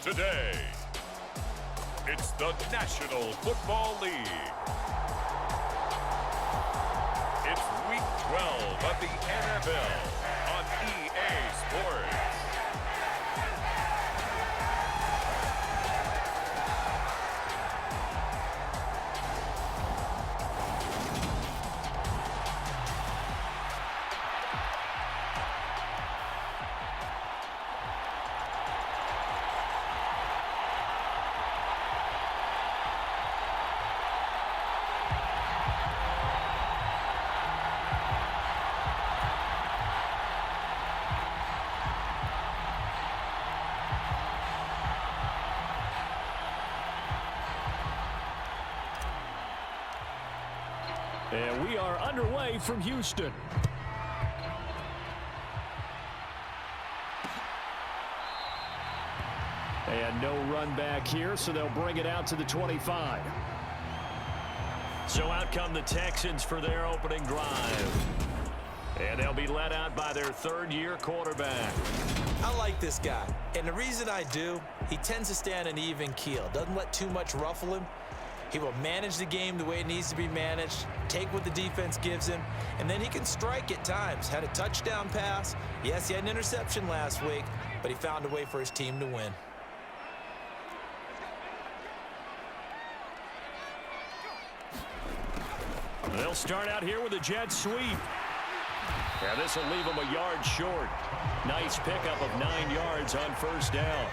today. It's the National Football League. It's Week 12 of the NFL on EA Sports. And we are underway from Houston. And no run back here, so they'll bring it out to the 25. So out come the Texans for their opening drive. And they'll be led out by their third-year quarterback. I like this guy, and the reason I do, he tends to stay on an even keel. Doesn't let too much ruffle him. He will manage the game the way it needs to be managed, take what the defense gives him, and then he can strike at times. Had a touchdown pass. Yes, he had an interception last week, but he found a way for his team to win. They'll start out here with a jet sweep. Yeah, this will leave him a yard short. Nice pickup of 9 yards on first down.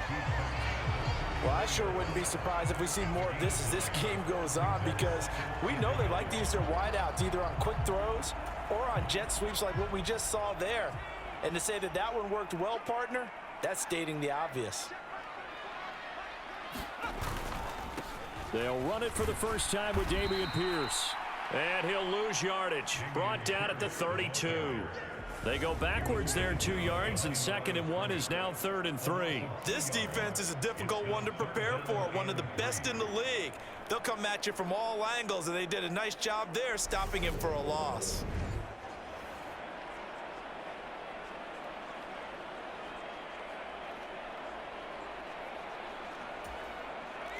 Well, I sure wouldn't be surprised if we see more of this as this game goes on, because we know they like to use their wideouts either on quick throws or on jet sweeps like what we just saw there. And to say that that one worked well, partner, that's stating the obvious. They'll run it for the first time with Dameon Pierce. And he'll lose yardage. Brought down at the 32. They go backwards there 2 yards, and 2nd and 1 is now 3rd and 3. This defense is a difficult one to prepare for, one of the best in the league. They'll come at you from all angles, and they did a nice job there stopping him for a loss.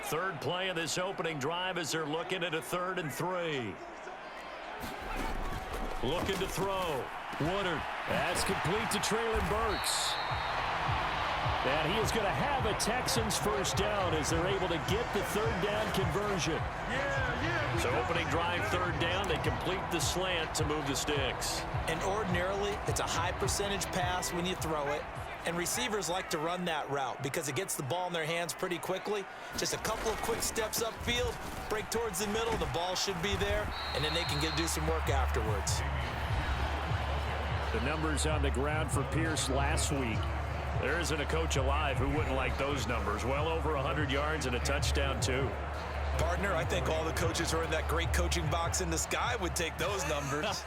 Third play of this opening drive as they're looking at a 3rd and 3. Looking to throw. Woodard. That's complete to Traylon Burks. And he is going to have a Texans first down as they're able to get the 3rd down conversion. So opening drive 3rd down, they complete the slant to move the sticks. And ordinarily, it's a high percentage pass when you throw it. And receivers like to run that route because it gets the ball in their hands pretty quickly. Just a couple of quick steps upfield, break towards the middle, the ball should be there, and then they can do some work afterwards. The numbers on the ground for Pierce last week. There isn't a coach alive who wouldn't like those numbers. Well over 100 yards and a touchdown, too. Partner, I think all the coaches who are in that great coaching box in the sky would take those numbers.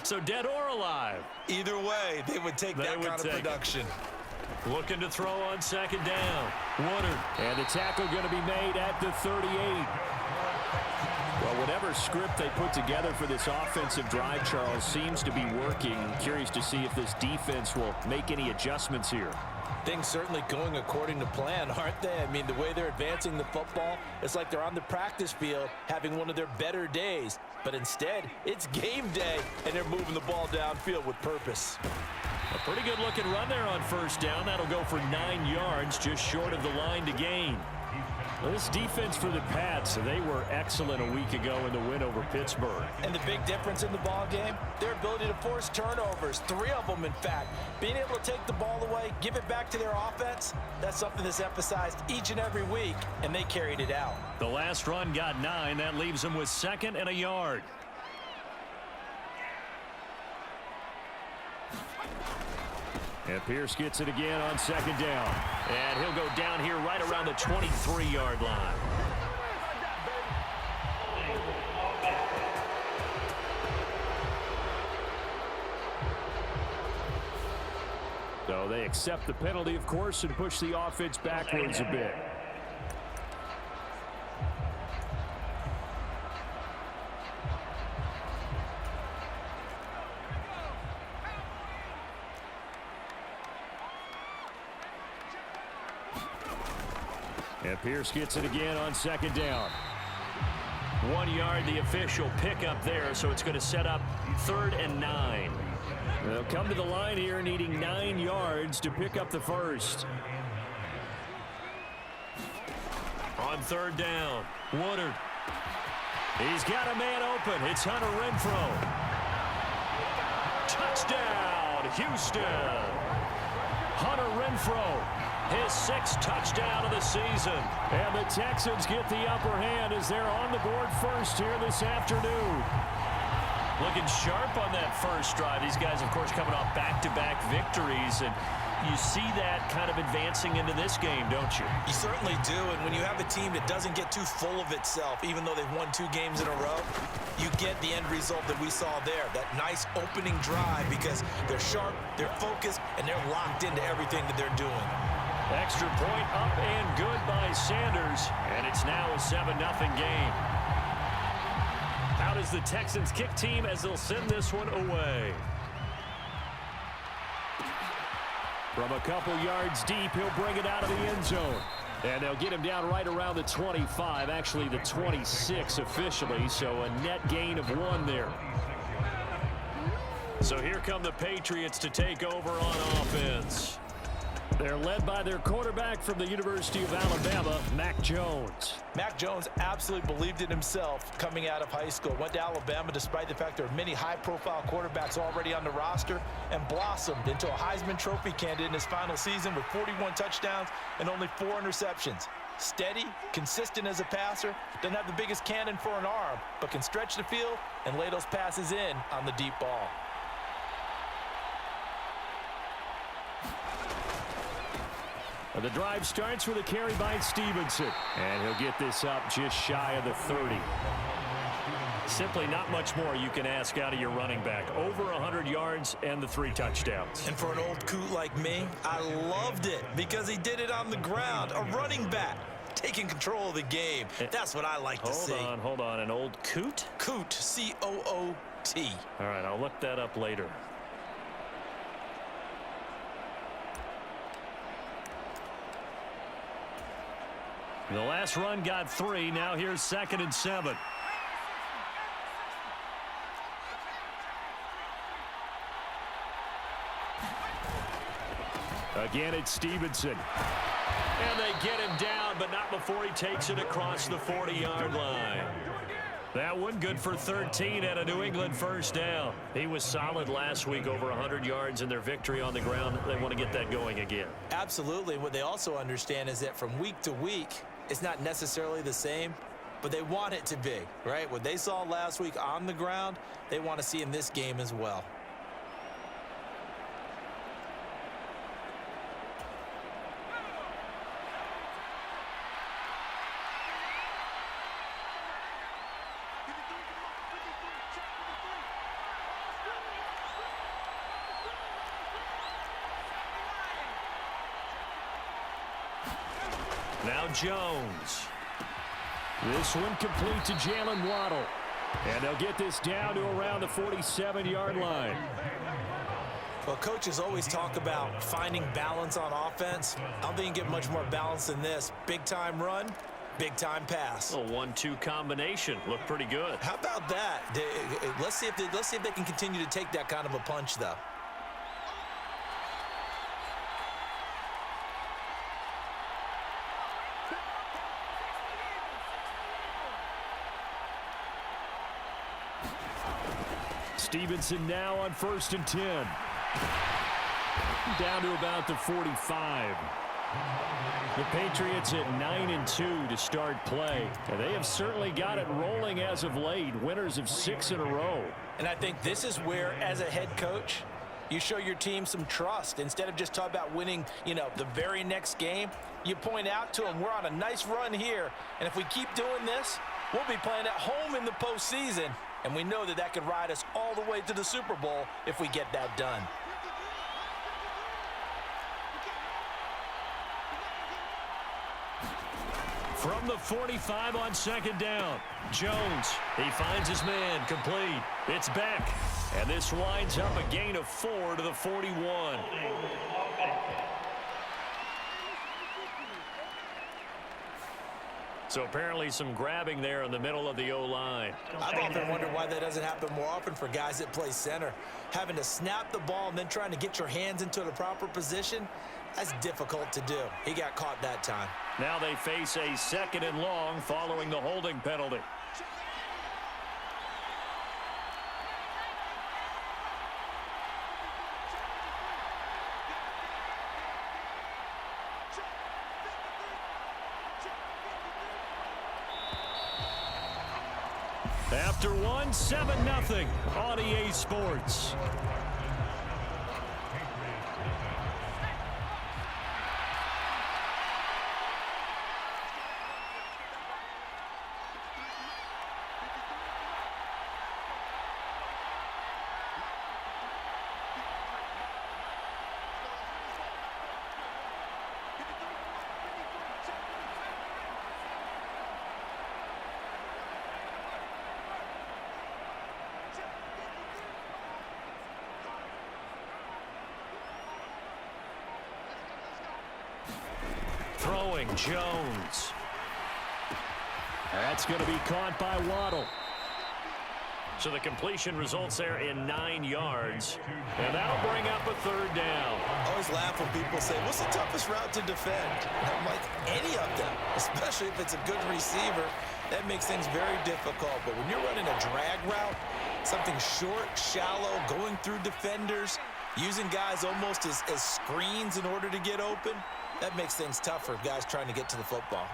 So dead or alive? Either way, they would take that kind of production. Looking to throw on 2nd down. Woodard. And the tackle going to be made at the 38. Well, whatever script they put together for this offensive drive, Charles, seems to be working. Curious to see if this defense will make any adjustments here. Things certainly going according to plan, aren't they? I mean, the way they're advancing the football, it's like they're on the practice field having one of their better days. But instead, it's game day, and they're moving the ball downfield with purpose. A pretty good-looking run there on first down. That'll go for 9 yards, just short of the line to gain. Well, this defense for the Pats, they were excellent a week ago in the win over Pittsburgh. And the big difference in the ball game, their ability to force turnovers, 3 of them in fact. Being able to take the ball away, give it back to their offense, that's something that's emphasized each and every week, and they carried it out. The last run got 9. That leaves them with 2nd and a yard. And Pierce gets it again on 2nd down. And he'll go down here right around the 23-yard line. So they accept the penalty, of course, and push the offense backwards a bit. And Pierce gets it again on second down. 1 yard, the official pickup there, so it's going to set up 3rd and 9. They'll come to the line here needing 9 yards to pick up the first. On 3rd down, Woodard. He's got a man open. It's Hunter Renfrow. Touchdown, Houston. Hunter Renfrow, his 6th touchdown of the season. And the Texans get the upper hand as they're on the board first here this afternoon. looking sharp on that first drive. These guys, of course, coming off back-to-back victories, and you see that kind of advancing into this game, don't you? You certainly do, and when you have a team that doesn't get too full of itself, even though they've won 2 games in a row, you get the end result that we saw there, that nice opening drive, because they're sharp, they're focused, and they're locked into everything that they're doing. Extra point up and good by Sanders, and it's now a 7-0 game. How does the Texans kick team as they'll send this one away? From a couple yards deep, he'll bring it out of the end zone. And they'll get him down right around the 25, actually the 26 officially, so a net gain of 1 there. So here come the Patriots to take over on offense. They're led by their quarterback from the University of Alabama, Mac Jones. Mac Jones absolutely believed in himself coming out of high school. Went to Alabama despite the fact there are many high-profile quarterbacks already on the roster, and blossomed into a Heisman Trophy candidate in his final season with 41 touchdowns and only 4 interceptions. Steady, consistent as a passer, doesn't have the biggest cannon for an arm, but can stretch the field and lay those passes in on the deep ball. The drive starts with a carry by Stevenson. And he'll get this up just shy of the 30. Simply not much more you can ask out of your running back. Over 100 yards and the 3 touchdowns. And for an old coot like me, I loved it because he did it on the ground. A running back taking control of the game. That's what I like to see. Hold on. An old coot? Coot, C-O-O-T. All right, I'll look that up later. The last run got 3. Now here's 2nd and 7. Again, it's Stevenson. And they get him down, but not before he takes it across the 40-yard line. That one good for 13 at a New England first down. He was solid last week, over 100 yards in their victory on the ground. They want to get that going again. Absolutely. What they also understand is that from week to week, it's not necessarily the same, but they want it to be, right? What they saw last week on the ground, they want to see in this game as well. Now Jones. This one complete to Jalen Waddle. And they'll get this down to around the 47-yard line. Well, coaches always talk about finding balance on offense. I don't think you get much more balance than this. Big-time run, big-time pass. A 1-2 combination. Looked pretty good. How about that? Let's see if they can continue to take that kind of a punch, though. Stevenson now on 1st and 10. Down to about the 45. The Patriots at 9-2 to start play. And they have certainly got it rolling as of late. Winners of 6 in a row. And I think this is where, as a head coach, you show your team some trust. Instead of just talking about winning, the very next game, you point out to them, we're on a nice run here. And if we keep doing this, we'll be playing at home in the postseason. And we know that could ride us all the way to the Super Bowl if we get that done. From the 45 on 2nd down, Jones, he finds his man, complete. It's Beck, and this winds up a gain of 4 to the 41. So apparently some grabbing there in the middle of the O-line. I've often wondered why that doesn't happen more often for guys that play center. Having to snap the ball and then trying to get your hands into the proper position, that's difficult to do. He got caught that time. Now they face a 2nd and long following the holding penalty. After one, 7-0 on EA Sports. Throwing Jones. That's going to be caught by Waddle. So the completion results there in 9 yards. And that'll bring up a 3rd down. I always laugh when people say, what's the toughest route to defend? And I'm like, any of them, especially if it's a good receiver. That makes things very difficult. But when you're running a drag route, something short, shallow, going through defenders, using guys almost as screens in order to get open, that makes things tough for guys trying to get to the football.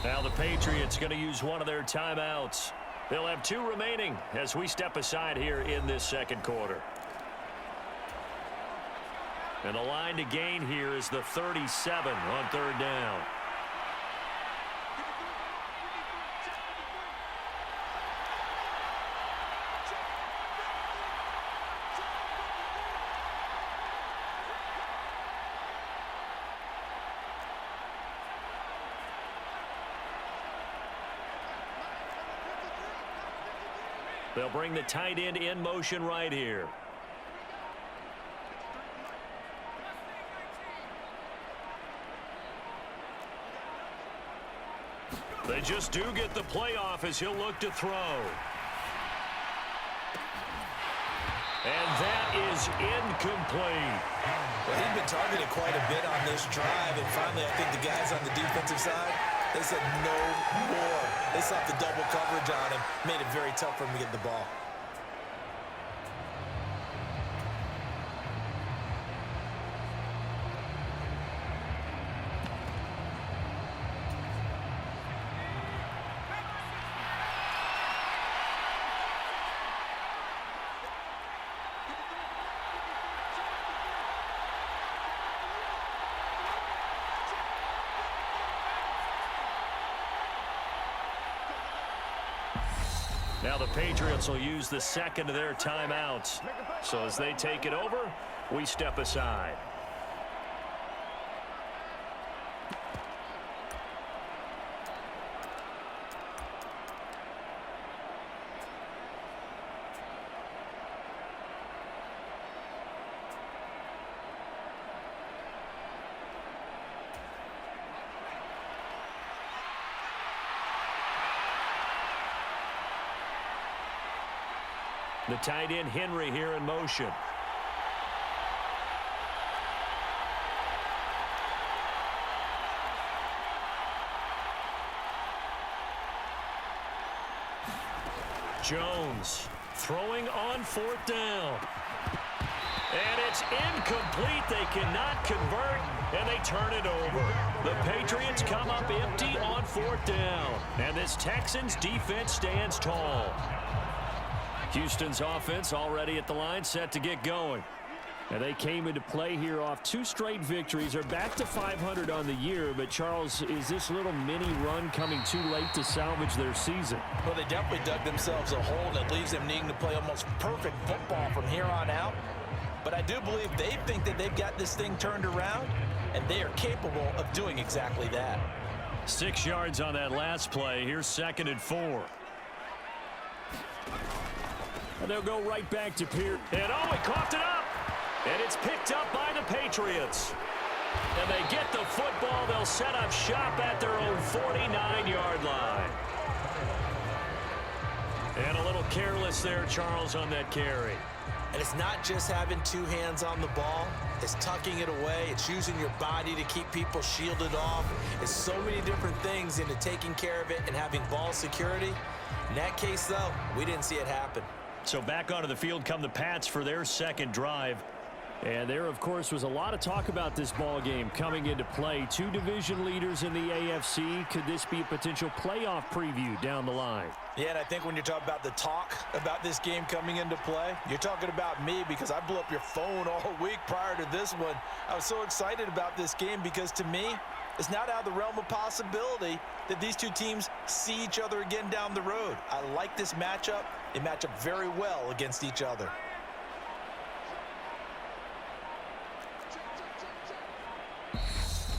Now the Patriots going to use one of their timeouts. They'll have 2 remaining as we step aside here in this 2nd quarter. And the line to gain here is the 37 on 3rd down. They'll bring the tight end in motion right here. They just do get the playoff as he'll look to throw. And that is incomplete. Well, he's been targeted quite a bit on this drive, and finally I think the guys on the defensive side, they said no more. They slapped the double coverage on him, made it very tough for him to get the ball. Now the Patriots will use the 2nd of their timeouts. So as they take it over, we step aside. The tight end Henry here in motion. Jones throwing on 4th down. And it's incomplete. They cannot convert, and they turn it over. The Patriots come up empty on 4th down. And this Texans defense stands tall. Houston's offense already at the line, set to get going. And they came into play here off 2 straight victories. They're back to 500 on the year. But, Charles, is this little mini run coming too late to salvage their season? Well, they definitely dug themselves a hole that leaves them needing to play almost perfect football from here on out. But I do believe they think that they've got this thing turned around, and they are capable of doing exactly that. 6 yards on that last play. Here's 2nd and 4. And they'll go right back to Pierce. And oh, he coughed it up. And it's picked up by the Patriots. And they get the football. They'll set up shop at their own 49-yard line. And a little careless there, Charles, on that carry. And it's not just having two hands on the ball. It's tucking it away. It's using your body to keep people shielded off. It's so many different things into taking care of it and having ball security. In that case, though, we didn't see it happen. So back onto the field come the Pats for their second drive. And there, of course, was a lot of talk about this ball game coming into play. Two division leaders in the AFC. Could this be a potential playoff preview down the line? Yeah, and I think when you're talking about the talk about this game coming into play, you're talking about me because I blew up your phone all week prior to this one. I was so excited about this game because, to me, it's not out of the realm of possibility that these two teams see each other again down the road. I like this matchup. They match up very well against each other.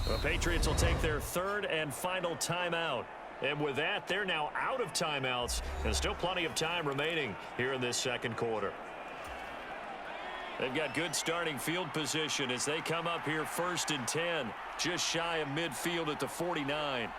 The Patriots will take their third and final timeout. And with that, they're now out of timeouts. And still plenty of time remaining here in this second quarter. They've got good starting field position as they come up here 1st and 10. Just shy of midfield at the 49.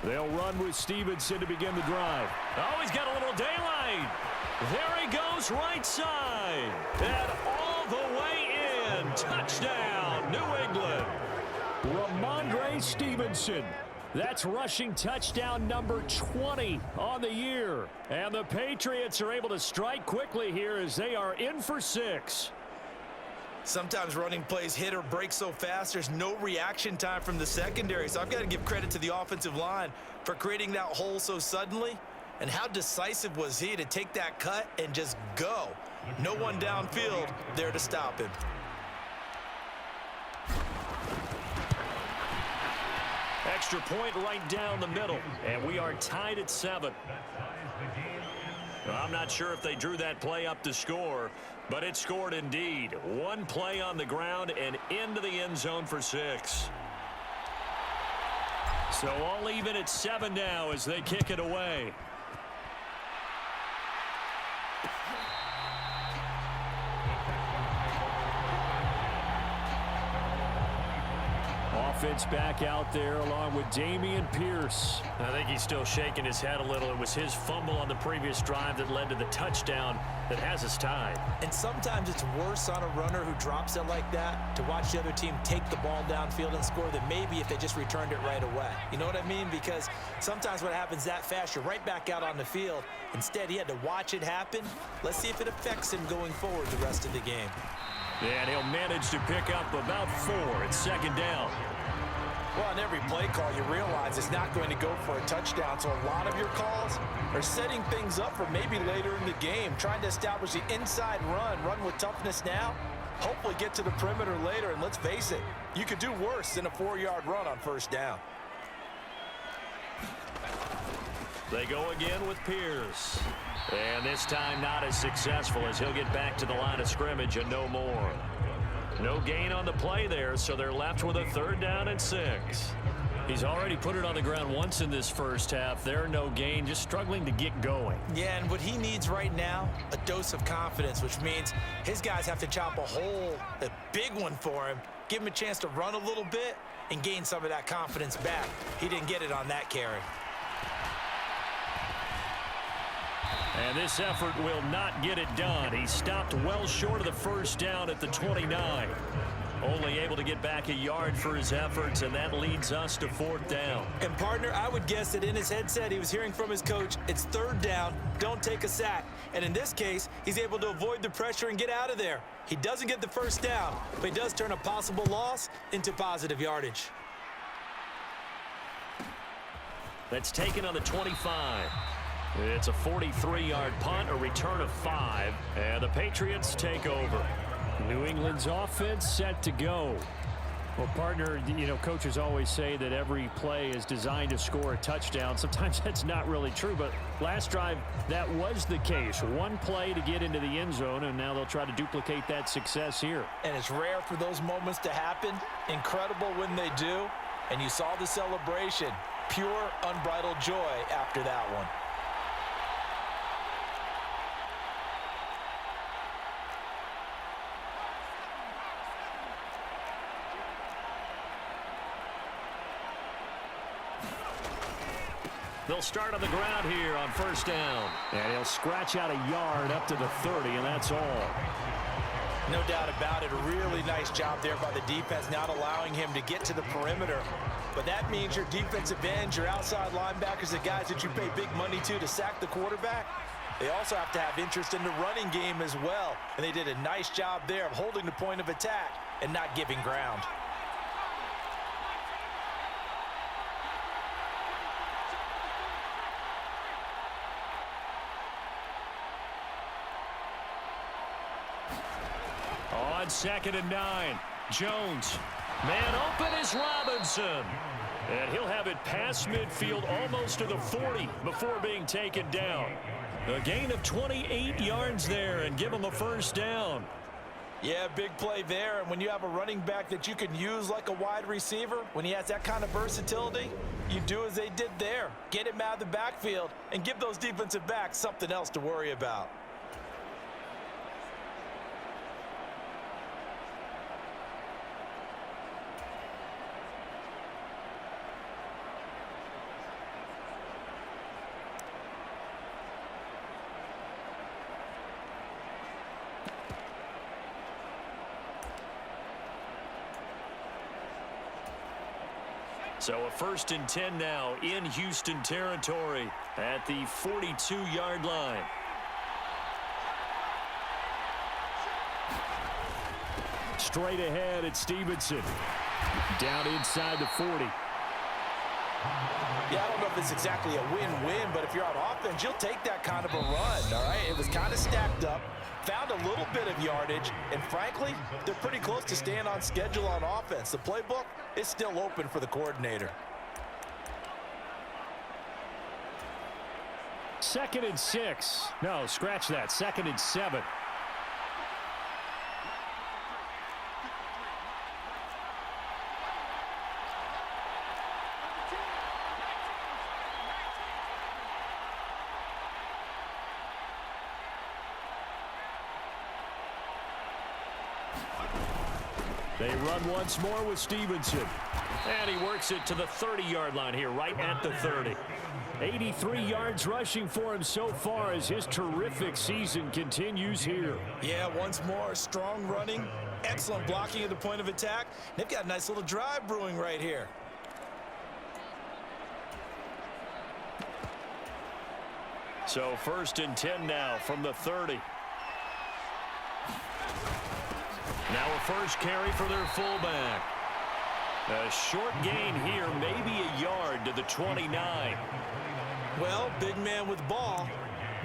They'll run with Stevenson to begin the drive. Oh, he's got a little daylight. There he goes, right side. And all the way in. Touchdown, New England. Ramondre Stevenson. That's rushing touchdown number 20 on the year. And the Patriots are able to strike quickly here as they are in for 6. Sometimes running plays hit or break so fast, there's no reaction time from the secondary. So I've got to give credit to the offensive line for creating that hole so suddenly. And how decisive was he to take that cut and just go? No one downfield there to stop him. Extra point right down the middle. And we are tied at 7. I'm not sure if they drew that play up to score, but it scored indeed. One play on the ground and into the end zone for 6. So all even at 7 now as they kick it away. Offense back out there along with Dameon Pierce. I think he's still shaking his head a little. It was his fumble on the previous drive that led to the touchdown that has us tied. And sometimes it's worse on a runner who drops it like that to watch the other team take the ball downfield and score than maybe if they just returned it right away. You know what I mean? Because sometimes when it happens that fast, you're right back out on the field. Instead, he had to watch it happen. Let's see if it affects him going forward the rest of the game. And he'll manage to pick up about 4 at 2nd down. Well, on every play call, you realize it's not going to go for a touchdown. So a lot of your calls are setting things up for maybe later in the game, trying to establish the inside run with toughness now, hopefully get to the perimeter later. And let's face it, you could do worse than a 4-yard run on 1st down. They go again with Pierce. And this time not as successful as he'll get back to the line of scrimmage and no more. No gain on the play there, so they're left with a 3rd down and 6. He's already put it on the ground once in this first half. There, no gain, just struggling to get going. Yeah, and what he needs right now, a dose of confidence, which means his guys have to chop a hole, a big one for him, give him a chance to run a little bit and gain some of that confidence back. He didn't get it on that carry. And this effort will not get it done. He stopped well short of the 1st down at the 29. Only able to get back a yard for his efforts, and that leads us to 4th down. And, partner, I would guess that in his headset he was hearing from his coach, it's 3rd down, don't take a sack. And in this case, he's able to avoid the pressure and get out of there. He doesn't get the 1st down, but he does turn a possible loss into positive yardage. That's taken on the 25. It's a 43-yard punt, a return of 5, and the Patriots take over. New England's offense set to go. Well, partner, you know, coaches always say that every play is designed to score a touchdown. Sometimes that's not really true, but last drive, that was the case. One play to get into the end zone, and now they'll try to duplicate that success here. And it's rare for those moments to happen. Incredible when they do. And you saw the celebration. Pure, unbridled joy after that one. They'll start on the ground here on first down. And he'll scratch out a yard up to the 30, and that's all. No doubt about it. A really nice job there by the defense, not allowing him to get to the perimeter. But that means your defensive ends, your outside linebackers, the guys that you pay big money to sack the quarterback, they also have to have interest in the running game as well. And they did a nice job there of holding the point of attack and not giving ground. On 2nd and 9, Jones. Man open is Robinson. And he'll have it past midfield almost to the 40 before being taken down. A gain of 28 yards there and give him a first down. Yeah, big play there. And when you have a running back that you can use like a wide receiver, when he has that kind of versatility, you do as they did there. Get him out of the backfield and give those defensive backs something else to worry about. So a 1st and 10 now in Houston territory at the 42-yard line. Straight ahead at Stevenson. Down inside the 40. Yeah, I don't know if it's exactly a win-win, but if you're on offense, you'll take that kind of a run, all right? It was kind of stacked up, found a little bit of yardage, and frankly, they're pretty close to staying on schedule on offense. The playbook is still open for the coordinator. 2nd and 6. No, scratch that. 2nd and 7. They run once more with Stevenson. And he works it to the 30-yard line here, right at the 30. 83 yards rushing for him so far as his terrific season continues here. Yeah, once more, strong running, excellent blocking at the point of attack. They've got a nice little drive brewing right here. So 1st and 10 now from the 30. Now a first carry for their fullback. A short gain here, maybe a yard to the 29. Well, big man with ball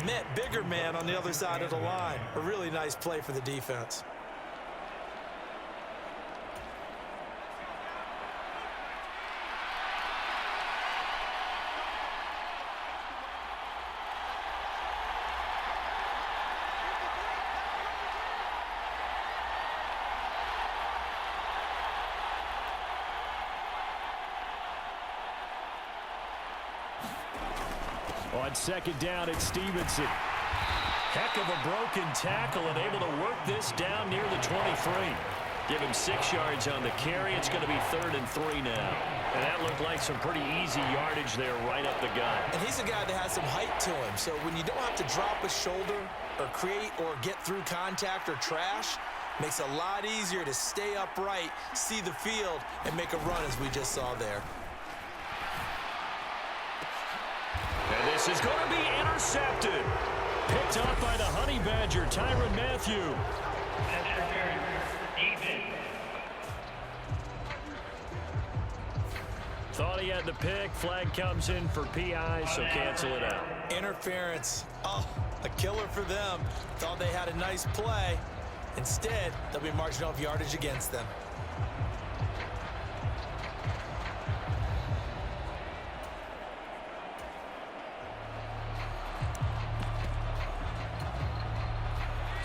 met bigger man on the other side of the line. A really nice play for the defense. On 2nd down at Stevenson. Heck of a broken tackle and able to work this down near the 23. Give him 6 yards on the carry. It's going to be 3rd and 3 now. And that looked like some pretty easy yardage there right up the gut. And he's a guy that has some height to him. So when you don't have to drop a shoulder or create or get through contact or trash, makes it a lot easier to stay upright, see the field, and make a run as we just saw there. And this is going to be intercepted. Picked off by the Honey Badger, Tyrann Mathieu. Thought he had the pick. Flag comes in for PI, so cancel it out. Interference. Oh, a killer for them. Thought they had a nice play. Instead, they'll be marching off yardage against them.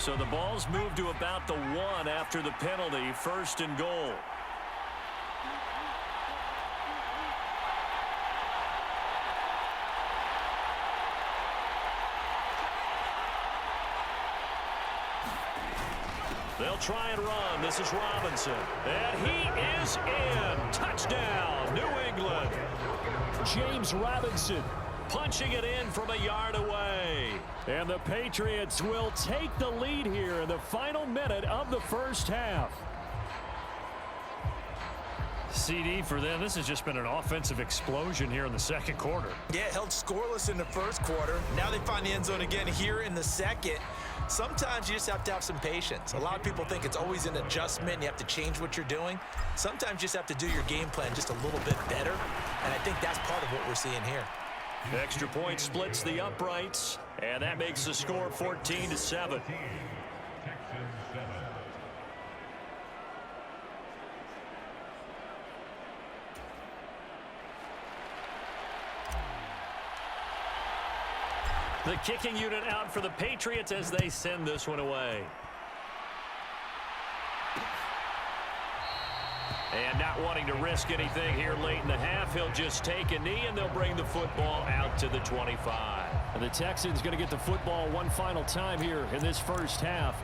So the ball's moved to about the 1 after the penalty, 1st and goal. They'll try and run. This is Robinson. And he is in. Touchdown, New England. James Robinson punching it in from a yard away. And the Patriots will take the lead here in the final minute of the first half. CD for them, this has just been an offensive explosion here in the second quarter. Yeah, held scoreless in the first quarter. Now they find the end zone again here in the second. Sometimes you just have to have some patience. A lot of people think it's always an adjustment. You have to change what you're doing. Sometimes you just have to do your game plan just a little bit better. And I think that's part of what we're seeing here. Extra point splits the uprights, and that makes the score 14-7. The kicking unit out for the Patriots as they send this one away. And not wanting to risk anything here late in the half, he'll just take a knee, and they'll bring the football out to the 25. And the Texans going to get the football one final time here in this first half.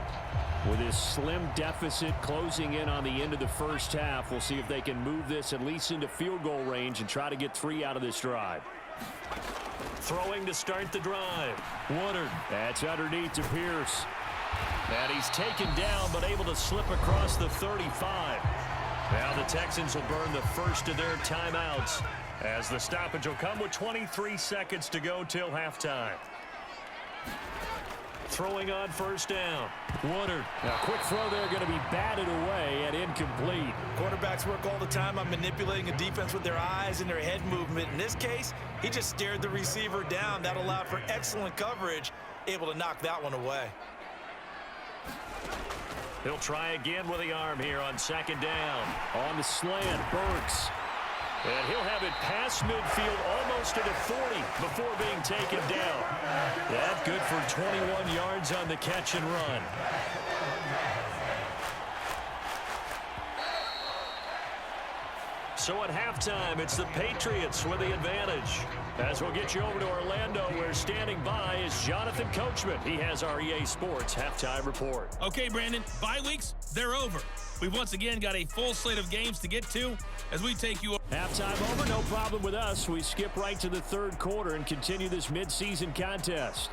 With this slim deficit closing in on the end of the first half, we'll see if they can move this at least into field goal range and try to get 3 out of this drive. Throwing to start the drive. Woodard. That's underneath to Pierce. And he's taken down, but able to slip across the 35. Now the Texans will burn the first of their timeouts as the stoppage will come with 23 seconds to go till halftime. Throwing on first down. Woodard. Now, quick throw there going to be batted away and incomplete. Quarterbacks work all the time on manipulating a defense with their eyes and their head movement. In this case, he just stared the receiver down. That allowed for excellent coverage, able to knock that one away. He'll try again with the arm here on second down. On the slant, Burks. And he'll have it past midfield almost to the 40 before being taken down. That good for 21 yards on the catch and run. So at halftime, it's the Patriots with the advantage. As we'll get you over to Orlando, where standing by is Jonathan Coachman. He has our EA Sports halftime report. Okay, Brandon, bye weeks, they're over. We've once again got a full slate of games to get to as we take you. Halftime over, no problem with us. We skip right to the third quarter and continue this midseason contest.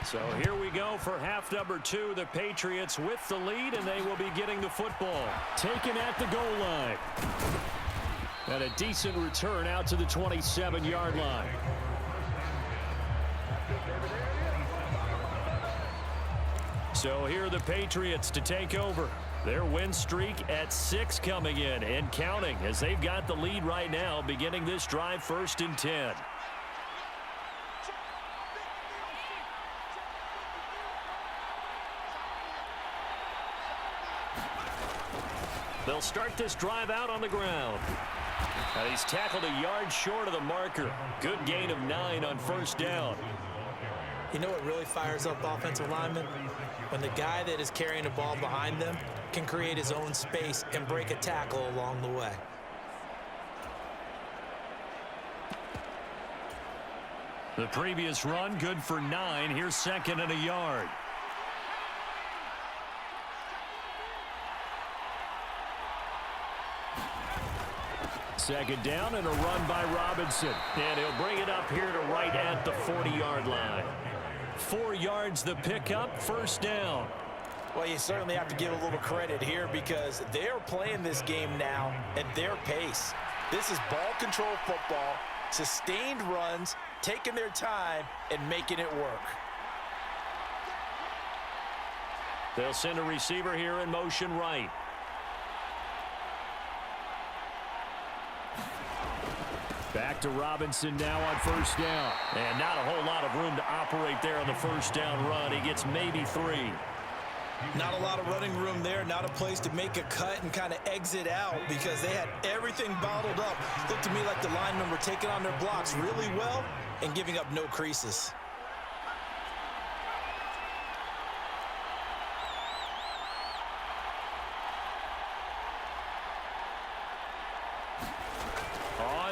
So here we go for half number 2. The Patriots with the lead, and they will be getting the football. Taken at the goal line. And a decent return out to the 27-yard line. So here are the Patriots to take over. Their win streak at 6 coming in and counting as they've got the lead right now, beginning this drive 1st and 10. They'll start this drive out on the ground. And he's tackled a yard short of the marker. Good gain of 9 on first down. You know what really fires up offensive linemen? When the guy that is carrying the ball behind them can create his own space and break a tackle along the way. The previous run good for 9. Here's 2nd and a yard. Second down and a run by Robinson. And he'll bring it up here to right at the 40-yard line. 4 yards the pickup, first down. Well, you certainly have to give a little credit here because they're playing this game now at their pace. This is ball control football, sustained runs, taking their time, and making it work. They'll send a receiver here in motion right. Back to Robinson now on first down. And not a whole lot of room to operate there on the first down run. He gets maybe 3. Not a lot of running room there, not a place to make a cut and kind of exit out because they had everything bottled up. Looked to me like the linemen were taking on their blocks really well and giving up no creases.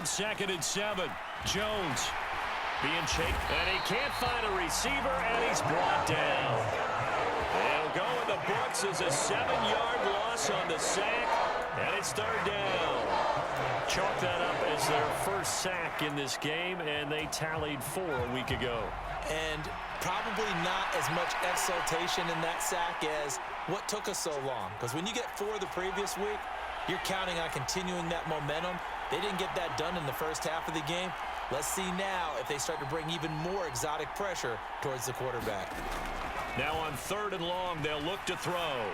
on 2nd and 7. Jones being chased, and he can't find a receiver, and he's brought down. It'll go in the books as a 7-yard loss on the sack, and it's 3rd down. Chalk that up as their first sack in this game, and they tallied 4 a week ago. And probably not as much exultation in that sack as what took us so long. Because when you get 4 the previous week, you're counting on continuing that momentum. They didn't get that done in the first half of the game. Let's see now if they start to bring even more exotic pressure towards the quarterback. Now on 3rd and long, they'll look to throw.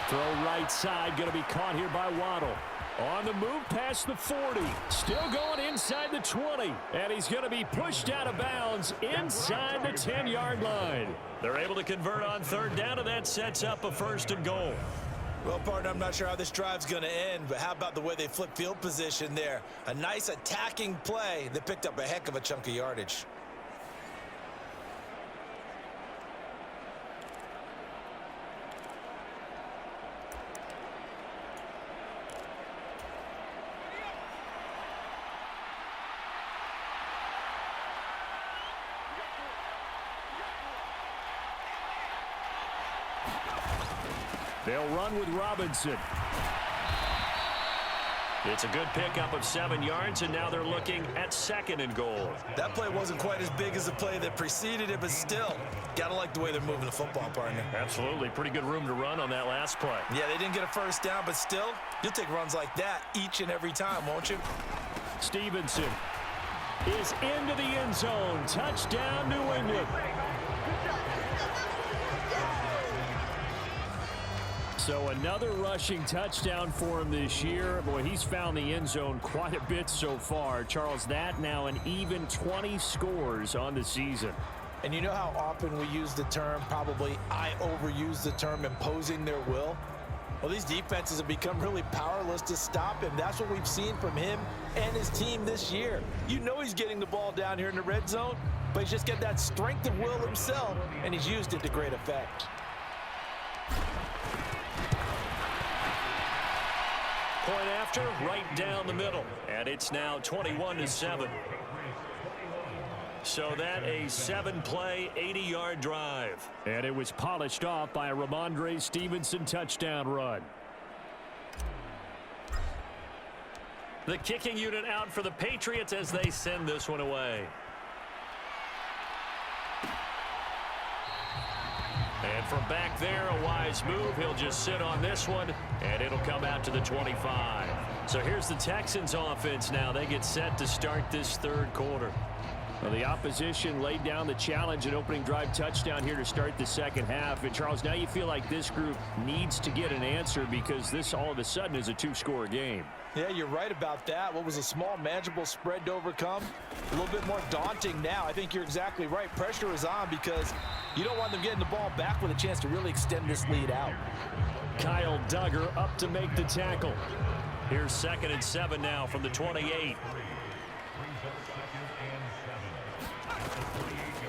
Throw right side, going to be caught here by Waddle. On the move past the 40. Still going inside the 20. And he's going to be pushed out of bounds inside the 10-yard line. They're able to convert on 3rd down, and that sets up a 1st and goal. Well, partner, I'm not sure how this drive's going to end, but how about the way they flip field position there? A nice attacking play that picked up a heck of a chunk of yardage. They'll run with Robinson. It's a good pickup of 7 yards, and now they're looking at 2nd and goal. That play wasn't quite as big as the play that preceded it, but still, gotta like the way they're moving the football, partner. Absolutely. Pretty good room to run on that last play. Yeah, they didn't get a 1st down, but still, you'll take runs like that each and every time, won't you? Stevenson is into the end zone. Touchdown, New England. So another rushing touchdown for him this year. Boy, he's found the end zone quite a bit so far. Charles, that now an even 20 scores on the season. And you know how often we use the term, probably I overuse the term, imposing their will? Well, these defenses have become really powerless to stop him. That's what we've seen from him and his team this year. You know he's getting the ball down here in the red zone, but he's just got that strength of will himself, and he's used it to great effect. Point after, right down the middle. And it's now 21-7. So that a 7-play, 80-yard drive. And it was polished off by a Ramondre Stevenson touchdown run. The kicking unit out for the Patriots as they send this one away. And from back there, a wise move. He'll just sit on this one, and it'll come out to the 25. So here's the Texans offense now. They get set to start this 3rd quarter. Well, the opposition laid down the challenge, an opening drive touchdown here to start the 2nd half. And, Charles, now you feel like this group needs to get an answer because this all of a sudden is a 2-score game. Yeah, you're right about that. What was a small, manageable spread to overcome? A little bit more daunting now. I think you're exactly right. Pressure is on because you don't want them getting the ball back with a chance to really extend this lead out. Kyle Duggar up to make the tackle. Here's 2nd and 7 now from the 28.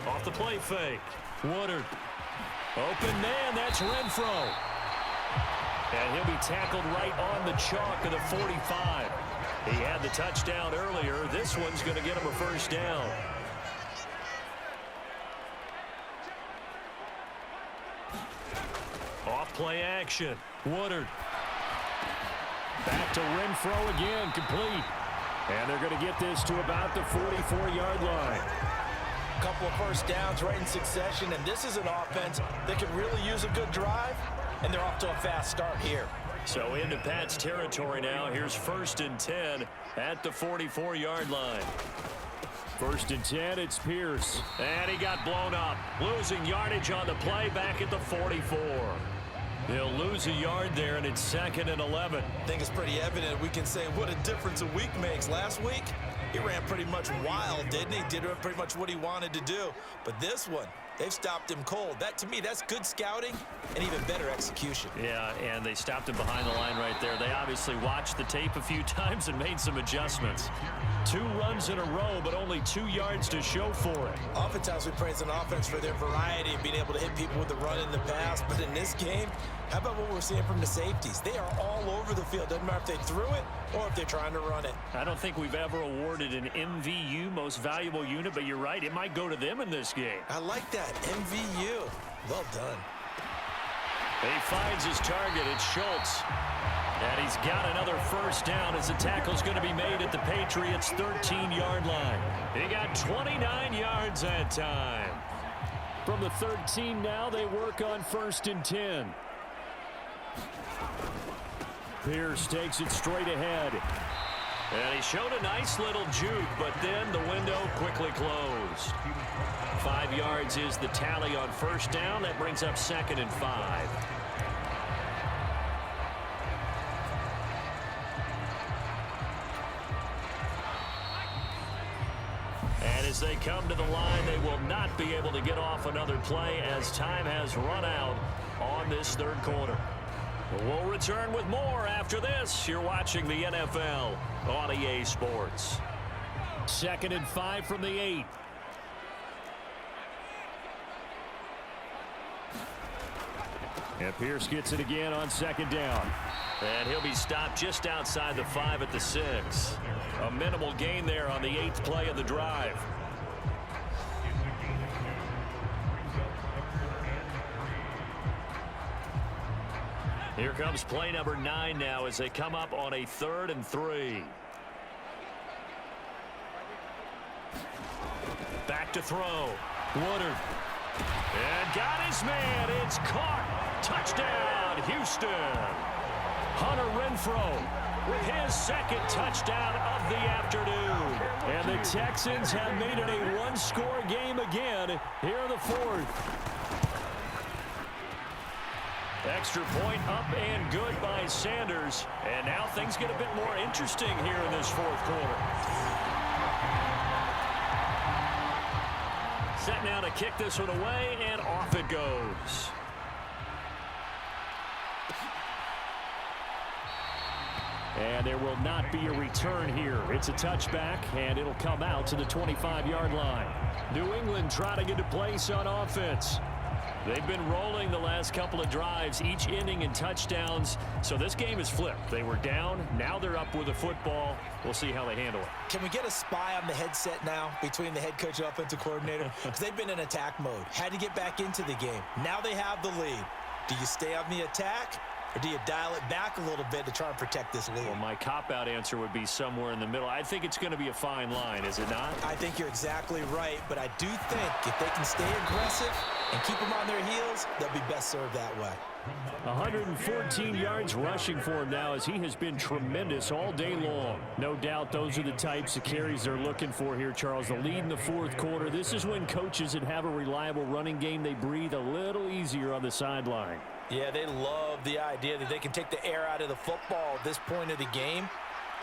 Off the play fake. Woodard. Open man, that's Renfro. And he'll be tackled right on the chalk of the 45. He had the touchdown earlier. This one's going to get him a 1st down. Off play action. Woodard. Back to Renfro again, complete. And they're going to get this to about the 44-yard line. A couple of 1st downs right in succession, and this is an offense that can really use a good drive, and they're off to a fast start here. So into Pat's territory now. Here's 1st and 10 at the 44-yard line. 1st and 10, it's Pierce. And he got blown up. Losing yardage on the play back at the 44. He'll lose a yard there, and it's 2nd and 11. I think it's pretty evident we can say what a difference a week makes. Last week, he ran pretty much wild, didn't he? Did pretty much what he wanted to do. But this one, they've stopped him cold. That, to me, that's good scouting and even better execution. Yeah, and they stopped him behind the line right there. They obviously watched the tape a few times and made some adjustments. 2 runs in a row, but only 2 yards to show for it. Oftentimes we praise an offense for their variety of being able to hit people with the run in the pass. But in this game, how about what we're seeing from the safeties? They are all over the field. Doesn't matter if they threw it or if they're trying to run it. I don't think we've ever awarded an MVU, most valuable unit, but you're right, it might go to them in this game. I like that, MVU. Well done. He finds his target. It's Schultz. And he's got another first down as the tackle's going to be made at the Patriots' 13-yard line. He got 29 yards that time. From the 13 now, they work on 1st and 10. Pierce takes it straight ahead. And he showed a nice little juke, but then the window quickly closed. 5 yards is the tally on first down. That brings up 2nd and 5. And as they come to the line, they will not be able to get off another play as time has run out on this 3rd quarter. We'll return with more after this. You're watching the NFL on EA Sports. 2nd and 5 from the 8. And Pierce gets it again on 2nd down. And he'll be stopped just outside the 5 at the 6. A minimal gain there on the 8th play of the drive. Here comes play number 9 now as they come up on a 3rd and 3. Back to throw. Woodard. And got his man. It's caught. Touchdown, Houston. Hunter Renfrow with his 2nd touchdown of the afternoon. And the Texans have made it a one-score game again here in the 4th. Extra point up and good by Sanders. And now things get a bit more interesting here in this 4th quarter. Set now to kick this one away, and off it goes. And there will not be a return here. It's a touchback, and it'll come out to the 25-yard line. New England trying to get a place on offense. They've been rolling the last couple of drives, each ending in touchdowns. So this game is flipped. They were down. Now they're up with the football. We'll see how they handle it. Can we get a spy on the headset now between the head coach and offensive coordinator? Because they've been in attack mode. Had to get back into the game. Now they have the lead. Do you stay on the attack, or do you dial it back a little bit to try and protect this lead? Well, my cop-out answer would be somewhere in the middle. I think it's going to be a fine line, is it not? I think you're exactly right, but I do think if they can stay aggressive and keep them on their heels, they'll be best served that way. 114 yards rushing for him now as he has been tremendous all day long. No doubt those are the types of carries they're looking for here, Charles. The lead in the 4th quarter. This is when coaches that have a reliable running game, they breathe a little easier on the sideline. Yeah, they love the idea that they can take the air out of the football at this point of the game.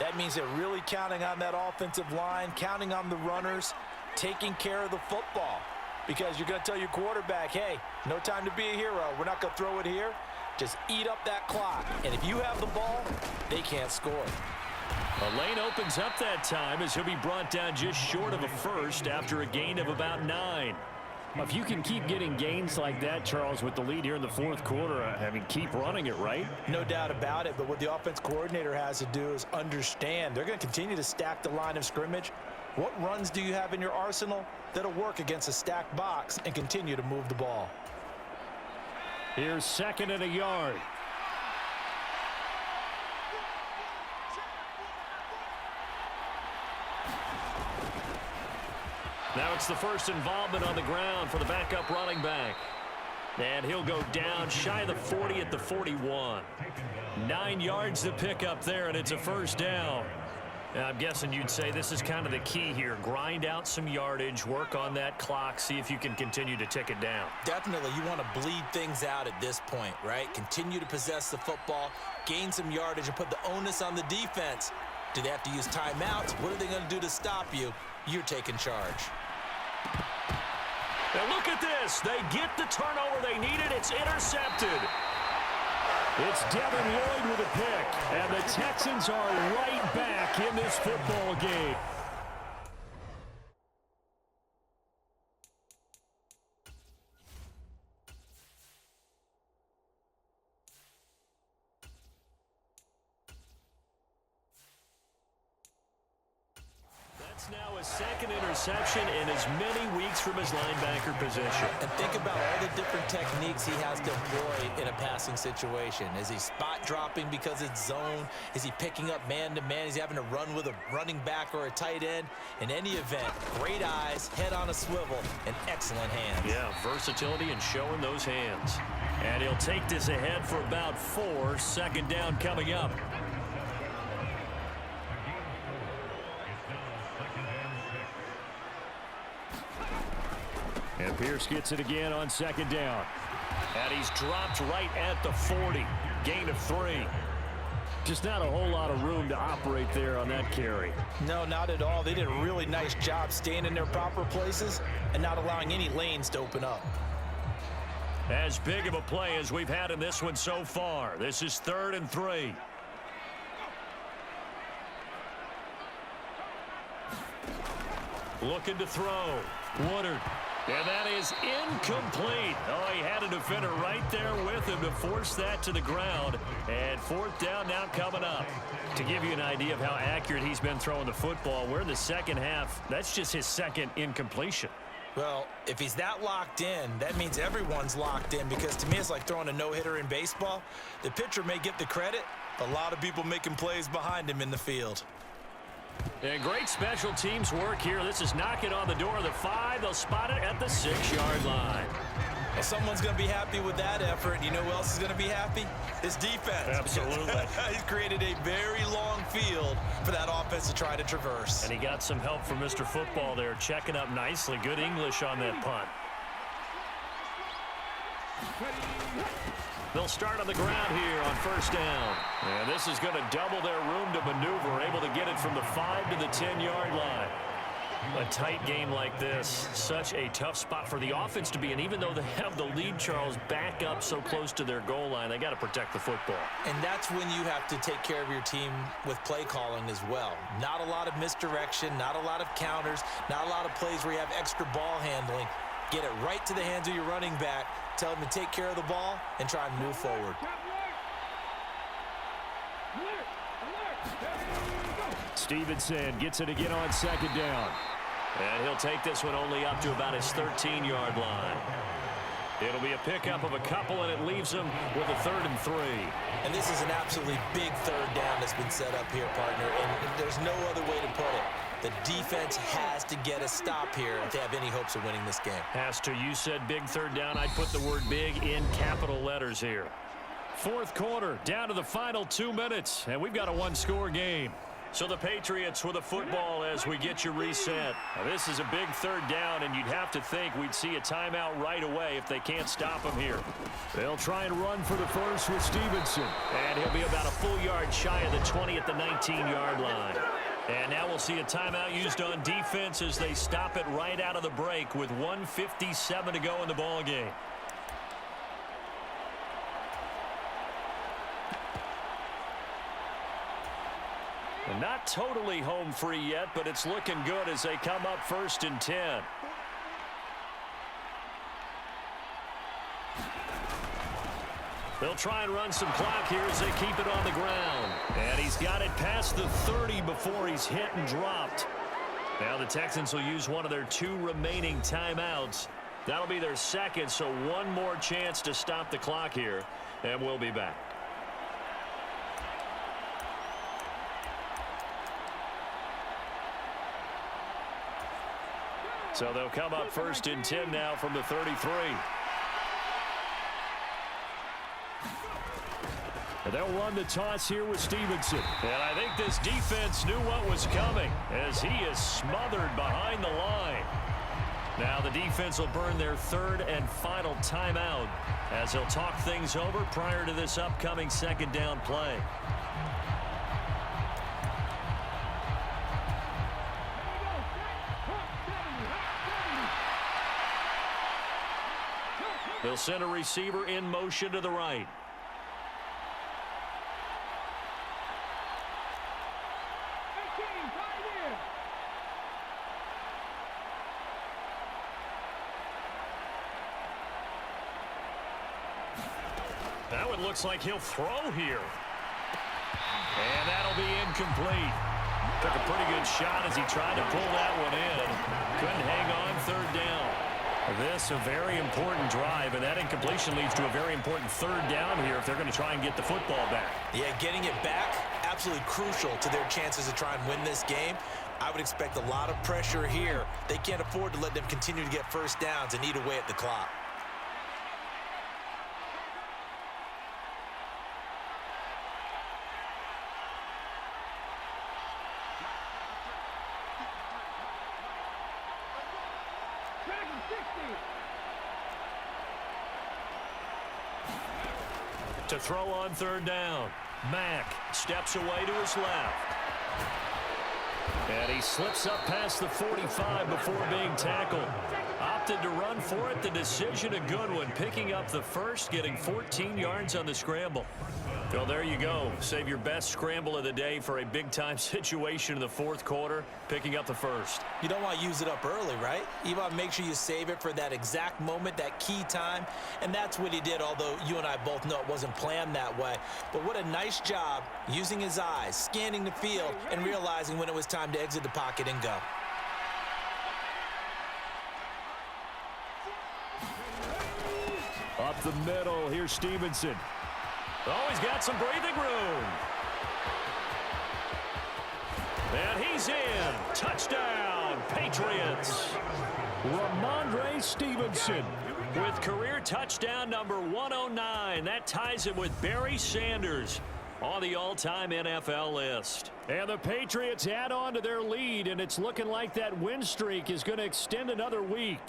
That means they're really counting on that offensive line, counting on the runners, taking care of the football. Because you're going to tell your quarterback, hey, no time to be a hero. We're not going to throw it here. Just eat up that clock. And if you have the ball, they can't score. A lane opens up that time as he'll be brought down just short of a first after a gain of about 9. If you can keep getting gains like that, Charles, with the lead here in the 4th quarter, I mean, keep running it, right? No doubt about it, but what the offense coordinator has to do is understand. They're going to continue to stack the line of scrimmage. What runs do you have in your arsenal that'll work against a stacked box and continue to move the ball? Here's 2nd and a yard. Now it's the first involvement on the ground for the backup running back. And he'll go down shy of the 40 at the 41. 9 yards to pick up there, and it's a first down. And I'm guessing you'd say this is kind of the key here. Grind out some yardage, work on that clock, see if you can continue to tick it down. Definitely, you want to bleed things out at this point, right? Continue to possess the football, gain some yardage, and put the onus on the defense. Do they have to use timeouts? What are they going to do to stop you? You're taking charge. Now look at this. They get the turnover they needed. It's intercepted. It's Devin Lloyd with a pick, and the Texans are right back in this football game. That's now his second interception in as many weeks from his linebacker position. And think about all the different techniques he has to employ in a passing situation. Is he spot dropping because it's zone? Is he picking up man-to-man? Is he having to run with a running back or a tight end? In any event, great eyes, head on a swivel, and excellent hands. Yeah, versatility and showing those hands. And he'll take this ahead for about 4. Second down coming up. And Pierce gets it again on second down. And he's dropped right at the 40. Gain of 3. Just not a whole lot of room to operate there on that carry. No, not at all. They did a really nice job staying in their proper places and not allowing any lanes to open up. As big of a play as we've had in this one so far. This is 3rd and 3. Looking to throw. Woodard. And that is incomplete. Oh, he had a defender right there with him to force that to the ground. And 4th down now coming up. To give you an idea of how accurate he's been throwing the football, we're in the second half. That's just his second incompletion. Well, if he's that locked in, that means everyone's locked in, because to me it's like throwing a no-hitter in baseball. The pitcher may get the credit, but a lot of people making plays behind him in the field. And great special teams work here. This is knocking on the door of the 5. They'll spot it at the 6-yard line. Well, someone's going to be happy with that effort. You know who else is going to be happy? His defense. Absolutely. He's created a very long field for that offense to try to traverse. And he got some help from Mr. Football there, checking up nicely. Good English on that punt. They'll start on the ground here on 1st down. And this is going to double their room to maneuver, able to get it from the 5 to the 10-yard line. A tight game like this, such a tough spot for the offense to be in. Even though they have the lead, Charles, back up so close to their goal line, they got to protect the football. And that's when you have to take care of your team with play calling as well. Not a lot of misdirection, not a lot of counters, not a lot of plays where you have extra ball handling. Get it right to the hands of your running back, tell him to take care of the ball, and try and move forward. Stevenson gets it again on 2nd down. And he'll take this one only up to about his 13-yard line. It'll be a pickup of a couple, and it leaves him with a 3rd and 3. And this is an absolutely big 3rd down that's been set up here, partner, and there's no other way to put it. The defense has to get a stop here if they have any hopes of winning this game. Has to. You said big 3rd down. I'd put the word big in capital letters here. 4th quarter, down to the final 2 minutes, and we've got a 1-score game. So the Patriots with a football as we get you reset. Now, this is a big 3rd down, and you'd have to think we'd see a timeout right away if they can't stop him here. They'll try and run for the first with Stevenson. And he'll be about a full yard shy of the 20 at the 19-yard line. And now we'll see a timeout used on defense as they stop it right out of the break with 1:57 to go in the ballgame. And not totally home free yet, but it's looking good as they come up 1st and 10. They'll try and run some clock here as they keep it on the ground. And he's got it past the 30 before he's hit and dropped. Now the Texans will use one of their 2 remaining timeouts. That'll be their 2nd, so one more chance to stop the clock here. And we'll be back. So they'll come up 1st and 10 now from the 33. And they'll run the toss here with Stevenson. And I think this defense knew what was coming as he is smothered behind the line. Now the defense will burn their 3rd and final timeout as they'll talk things over prior to this upcoming 2nd down play. They'll send a receiver in motion to the right. That one looks like he'll throw here. And that'll be incomplete. Took a pretty good shot as he tried to pull that one in. Couldn't hang on third down. This a very important drive, and that incompletion leads to a very important third down here if they're going to try and get the football back. Yeah, getting it back, absolutely crucial to their chances to try and win this game. I would expect a lot of pressure here. They can't afford to let them continue to get first downs and eat away at the clock. To throw on third down. Mack steps away to his left. And he slips up past the 45 before being tackled. Opted to run for it. The decision a good one. Picking up the first, getting 14 yards on the scramble. Well, there you go. Save your best scramble of the day for a big-time situation in the fourth quarter, picking up the first. You don't want to use it up early, right? You want to make sure you save it for that exact moment, that key time, and that's what he did, although you and I both know it wasn't planned that way. But what a nice job using his eyes, scanning the field, and realizing when it was time to exit the pocket and go. Up the middle, here's Stevenson. Oh, he's got some breathing room. And he's in. Touchdown, Patriots. Ramondre Stevenson with career touchdown number 109. That ties him with Barry Sanders on the all-time NFL list. And the Patriots add on to their lead, and it's looking like that win streak is going to extend another week.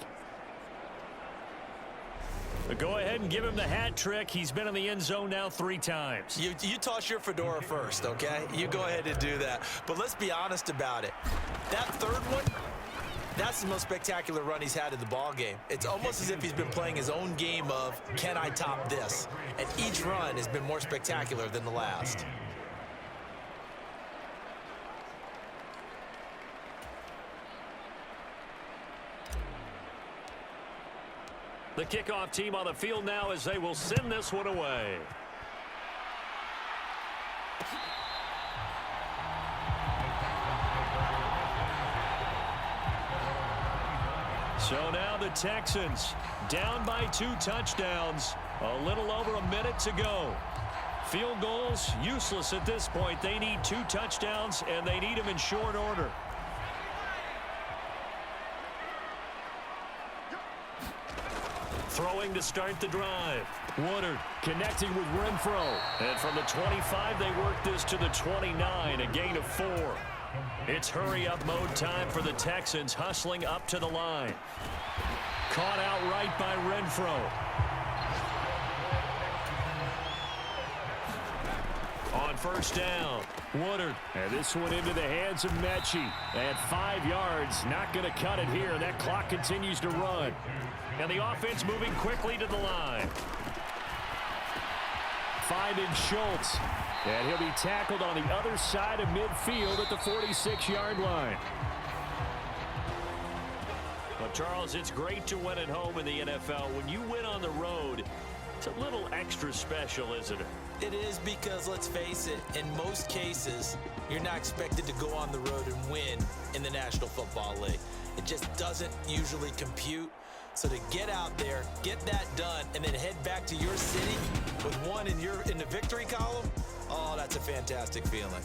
But go ahead and give him the hat trick. He's been in the end zone now 3 times. You toss your fedora first, okay? You go ahead and do that. But let's be honest about it. That third one, that's the most spectacular run he's had in the ball game. It's almost as if he's been playing his own game of, can I top this? And each run has been more spectacular than the last. The kickoff team on the field now as they will send this one away. So now the Texans down by 2 touchdowns. A little over a minute to go. Field goals useless at this point. They need 2 touchdowns, and they need them in short order. Throwing to start the drive. Woodard connecting with Renfro. And from the 25, they work this to the 29, a gain of 4. It's hurry-up mode time for the Texans, hustling up to the line. Caught outright by Renfro. On first down, Woodard. And this one into the hands of Mechie. At 5 yards, not going to cut it here. That clock continues to run. And the offense moving quickly to the line. Finding Schultz. And he'll be tackled on the other side of midfield at the 46-yard line. Well, Charles, it's great to win at home in the NFL. When you win on the road, it's a little extra special, isn't it? It is, because, let's face it, in most cases, you're not expected to go on the road and win in the National Football League. It just doesn't usually compute. So to get out there, get that done, and then head back to your city with one in the victory column, oh, that's a fantastic feeling.